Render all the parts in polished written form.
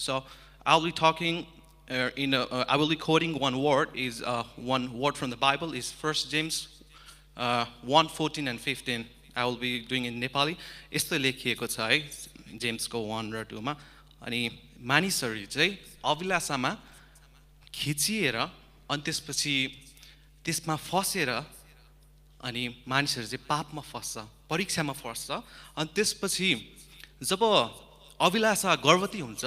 So I'll be talking I will be quoting one word. Is one word from the Bible is First James 1:14 and 15. I will be doing in Nepali. यस्तो लेखिएको छ है जेम्सको 1 र 2 मा अनि मानिसहरू चाहिँ अभिलाषामा खिचिएर अनि त्यसपछि त्यसमा फसेर अनि मानिसहरू चाहिँ पापमा फस्छ परीक्षामा फस्छ अनि त्यसपछि जब अभिलाषा गर्भवती हुन्छ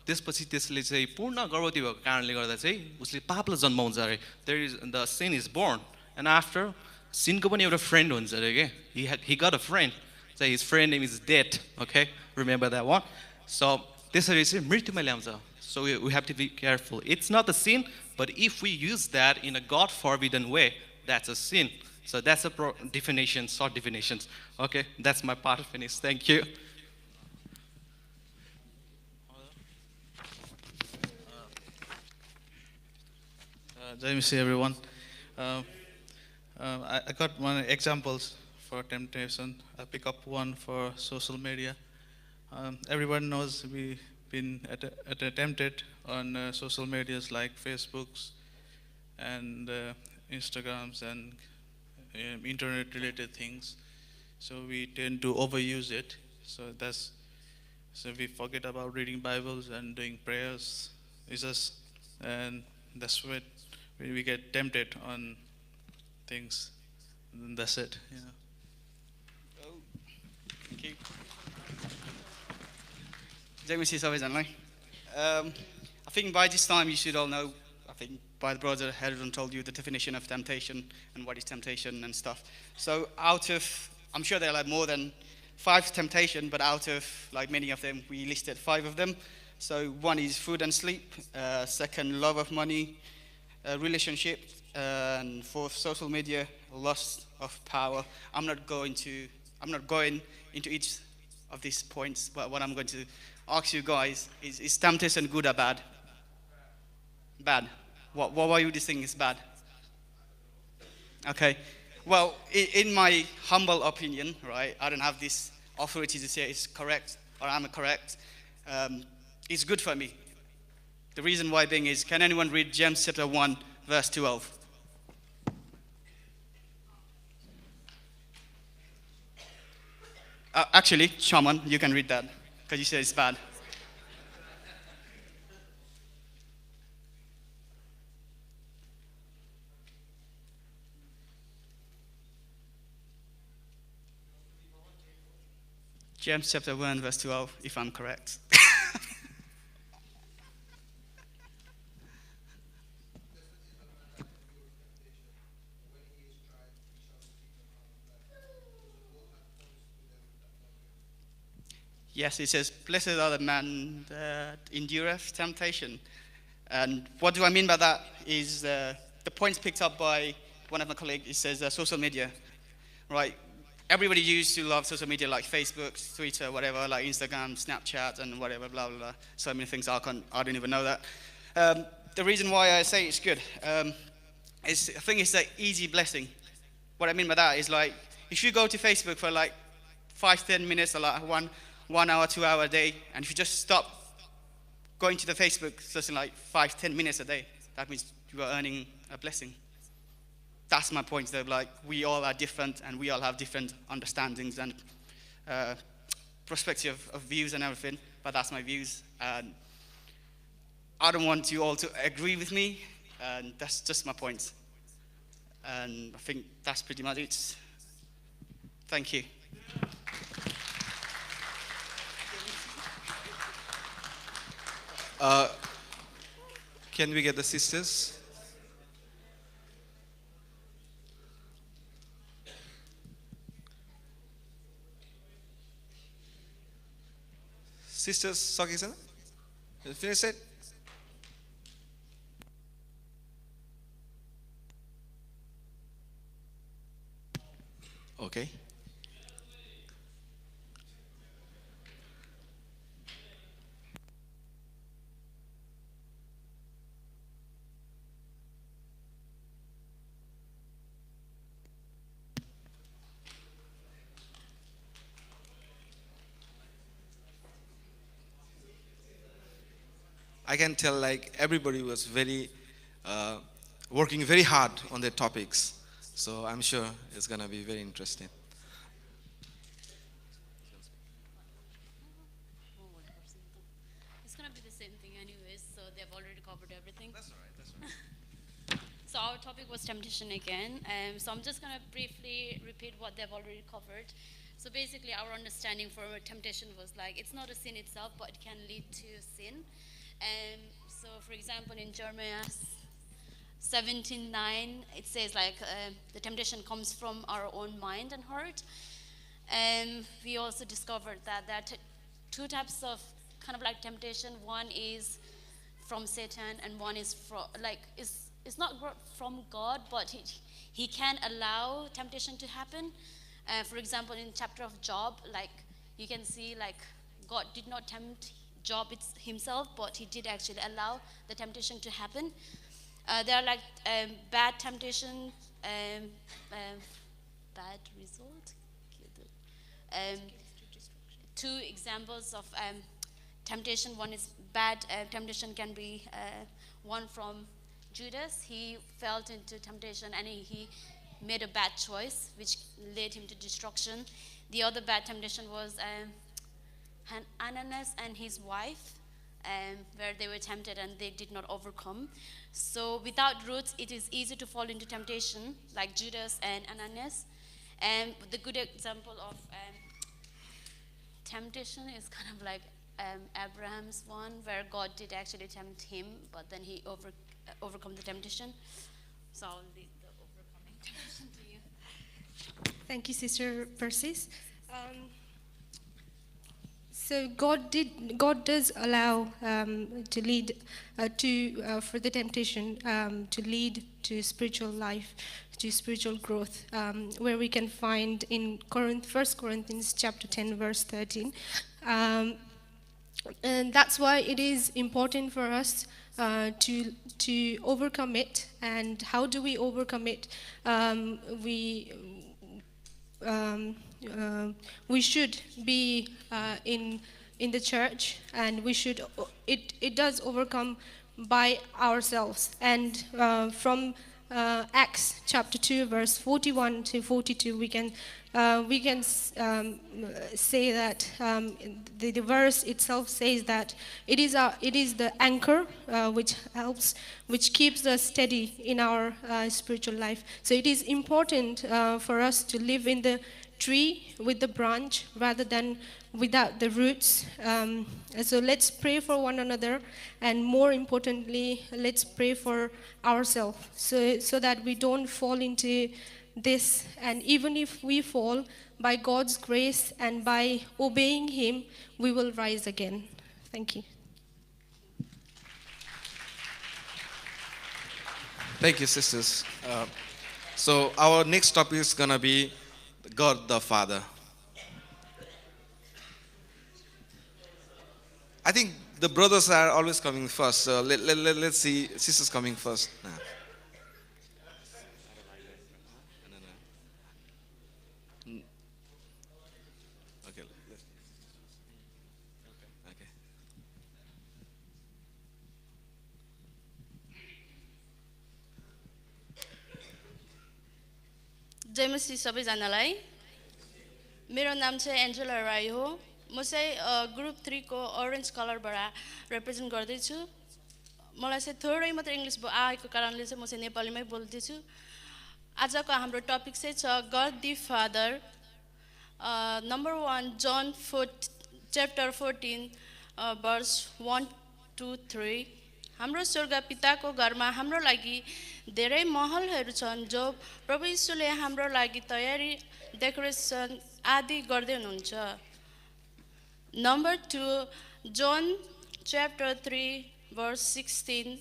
त्यसपछि त्यसले चाहिँ पूर्ण गर्भवती भएको कारणले गर्दा चाहिँ उसले पापलाई जन्माउँछ अरे there is the sin is born and after सिनको पनि एउटा फ्रेन्ड हुन्छ अरे के ही गट अ फ्रेन्ड चाहिँ his friend name is death okay remember that one so त्यसरी चाहिँ मृत्युमा ल्याउँछ so we have to be careful it's not a sin but if we use that in a god forbidden way that's a sin so that's a definition, short definitions. Okay, that's my part finished. Thank you. Let me see everyone. I got one examples for temptation. I pick up one for social media. Everyone knows we've been tempted on social medias like Facebooks and Instagrams and internet-related things. So we tend to overuse it. So we forget about reading Bibles and doing prayers. And that's what we get tempted on things. And that's it. Yeah. Oh, thank you. I think by this time you should all know. I think by the brother Herod told you the definition of temptation and what is temptation and stuff. So I'm sure there are like more than 5 temptation, but out of like many of them, we listed 5 of them. So one is food and sleep, second love of money, relationship, and fourth social media, lust of power. I'm not going into each of these points, but what I'm going to ask you guys is temptation good or bad? Bad. Why would you think it's bad? Okay. Well, in my humble opinion, right, I don't have this authority to say it's correct or I'm correct. It's good for me. The reason why being is, can anyone read James chapter 1, verse 12? Actually, Shaman, you can read that because you said it's bad. James chapter 1, verse 12, if I'm correct. Yes, it says, blessed are the man that endureth temptation. And what do I mean by that is the points picked up by one of my colleagues. It says social media, right? Everybody used to love social media like Facebook, Twitter, whatever, like Instagram, Snapchat, and whatever, blah, blah, blah. So many things I don't even know that. The reason why I say it's good is I think it's an easy blessing. What I mean by that is like, if you go to Facebook for like 5-10 minutes or like 1 hour, 2 hour a day, and if you just stop going to the Facebook just in like 5-10 minutes a day, that means you are earning a blessing. That's my point, though. Like, we all are different, and we all have different understandings and perspective of views and everything, but that's my views. And I don't want you all to agree with me, and that's just my point. And I think that's pretty much it. Thank you. Can we get the sisters? Sisters, सकेछ finish it? Okay. I can tell like everybody was very working very hard on their topics. So I'm sure it's gonna be very interesting. It's going to be the same thing anyways, so they've already covered everything. That's all right, that's all right. So our topic was temptation again. So I'm just going to briefly repeat what they've already covered. So basically our understanding for temptation was like, it's not a sin itself, but it can lead to sin. So for example, in Jeremiah 17:9, it says like the temptation comes from our own mind and heart. And we also discovered that there are two types of kind of like temptation. One is from Satan, and one is from like it's not from God, but he can allow temptation to happen. For example, in chapter of Job, like you can see like God did not tempt Job himself, but he did actually allow the temptation to happen. There are like bad temptation, bad result. Two examples of temptation. One is bad temptation can be one from Judas. He fell into temptation and he made a bad choice, which led him to destruction. The other bad temptation was Ananias and his wife, where they were tempted and they did not overcome. So without roots, it is easy to fall into temptation, like Judas and Ananias. And the good example of temptation is kind of like Abraham's one, where God did actually tempt him, but then he overcome the temptation. So I'll leave the overcoming temptation to you. Thank you, Sister Persis. So God does allow to lead for the temptation to lead to spiritual life, to spiritual growth, where we can find in 1 Corinthians chapter 10, verse 13. And that's why it is important for us to overcome it. And how do we overcome it? We should be in the church, and we should. It does overcome by ourselves. And from Acts chapter 2, verse 41 to 42, we can say that the verse itself says that it is the anchor which keeps us steady in our spiritual life. So it is important for us to live in the tree with the branch rather than without the roots. So let's pray for one another, and more importantly, let's pray for ourselves, so that we don't fall into this. And even if we fall, by God's grace and by obeying Him, we will rise again. Thank you. Thank you, sisters. So our next topic is gonna be God the Father. I think the brothers are always coming first, so let's see sisters coming first now. Okay. Okay. जय मसी सबैजनालाई मेरो नाम चाहिँ Angela राई हो म चाहिँ group 3 को ओरेन्ज कलरबाट रिप्रेजेन्ट गर्दैछु मलाई चाहिँ थोरै मात्र इङ्ग्लिस आएको कारणले चाहिँ म चाहिँ नेपालीमै बोल्दैछु आजको हाम्रो टपिक चाहिँ छ गॉड द फादर नम्बर 1 जन च्याप्टर 14 भर्स 1 2 3 हाम्रो स्वर्ग पिताको घरमा हाम्रो लागि धेरै महलहरू छन् जो प्रभु येशूले हाम्रो लागि तयारी डेकोरेसन आदि गर्दै हुनुहुन्छ नम्बर 2 जोन च्याप्टर 3 भर्स 16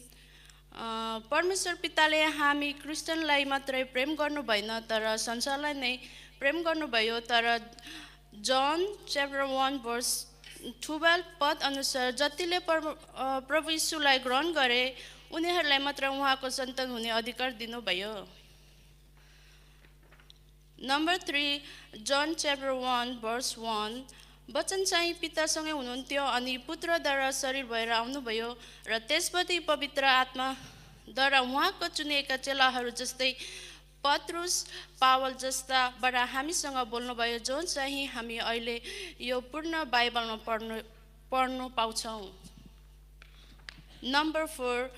परमेश्वर पिताले हामी क्रिस्चियनलाई मात्रै प्रेम गर्नु भएन तर संसारलाई नै प्रेम गर्नुभयो तर जोन च्याप्टर 1 भर्स 12 पद अनुसार जतिले प्रभु येशूलाई ग्रहण गरे उनीहरूलाई मात्र उहाँको सन्तान हुने अधिकार दिनुभयो नम्बर 3 जोन च्याप्टर 1 भर्स 1 वचन चाहिँ पितासँगै हुनुहुन्थ्यो अनि पुत्रद्वारा शरीर भएर आउनुभयो र त्यसपछि पवित्र आत्माद्वारा उहाँको चुनिएका चेलाहरू जस्तै पत्रुस पावल जस्ताबाट हामीसँग बोल्नुभयो जो चाहिँ हामी अहिले यो पूर्ण बाइबलमा पढ्नु पाउँछौँ। नम्बर 4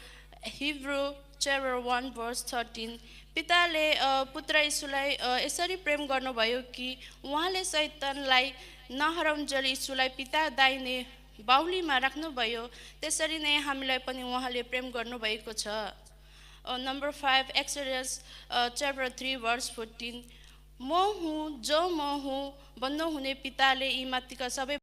हिब्रू chapter 1 verse 13 पिताले पुत्र यीशुलाई यसरी प्रेम गर्नुभयो कि उहाँले शैतानलाई नहराउन्जेल यीशुलाई पिता दाहिने बाहुलीमा राख्नुभयो त्यसरी नै हामीलाई पनि उहाँले प्रेम गर्नुभएको छ। नम्बर 5 एक्सोडस chapter 3 verse 14 म हुँ जो म हुँ भन्नुहुने पिताले यी माथिका सबै